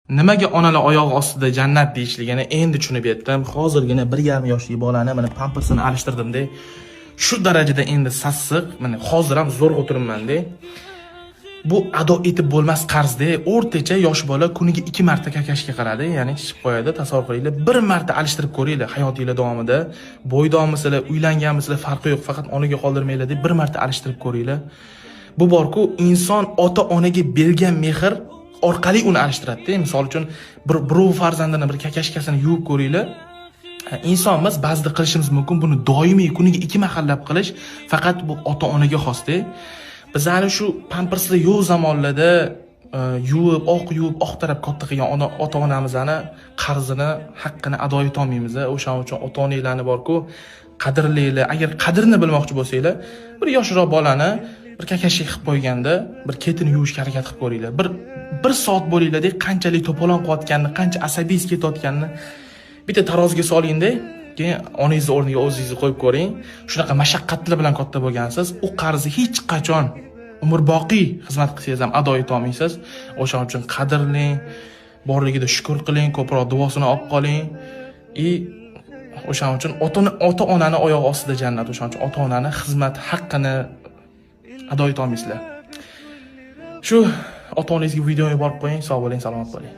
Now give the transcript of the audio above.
Nimaga onalar oyog'i ostida jannat deyishligini endi tushunib yetdim. Hozirgina 1,5 yoshli bolani mana pampersini alishtirdim-da. Shu darajada endi sassiq, mana hozir ham zo'rg'a o'tiribman-da. Bu ado etib bo'lmas qarz-da. O'rtacha yosh bola kuniga 2 marta kakashga qaradi, ya'ni shishib qo'yadi. Tasavvur qilinglar, 1 marta alishtirib ko'ringlar hayotingizlar davomida. Bo'ydomisizlar, uylanganmisizlar, farqi yo'q, faqat onaga qoldirmanglar deb 1 marta alishtirib ko'ringlar. Bu borku, inson ota-onaga bergan mehr orqali uni alishtiradi-da. Misol uchun birov farzandini bir kakashkasini yuvib ko'ringlar. Insonmiz ba'zida qilishimiz mumkin, buni doimiy kuniga 2 mahallab qilish faqat bu ota-onaga xos-da. Biz hali shu pampersli yo'q zamonlarda yuvib, oq taraf katta qilgan ota-onamizni qarzini, haqqini ado eta olmaymiz. O'shaning uchun ota-onalarni borku, qadrlaylar. Agar qadrini bilmoqchi bo'lsanglar, bir yoshroq bolani bir kakashlik qilib qo'yganda, bir ketini yuvishga harakat qilib ko'ringlar. Bir soat bo'linglar-da, qanchalik to'polon qilayotganini, qancha asabiysiz ketayotganini bitta taroziga soling-da, keyin onangizni o'rniga o'zingizni qo'yib ko'ring. Shunaqa mashaqqatlar bilan katta bo'lgansiz, u qarzni hech qachon umrboqiy xizmat qilsangiz ham ado eta olmaysiz. O'shaning uchun qadrlang, borligida shukr qiling, ko'proq duosini olib qoling. O'shaning uchun ota-onani oyog'i ostida jannat. O'shaning uchun ota-onani xizmat haqqini ado eta olmaysizlar. Shu ota-onangizga videoni borib qo'ying, sog' bo'ling, salomat bo'ling.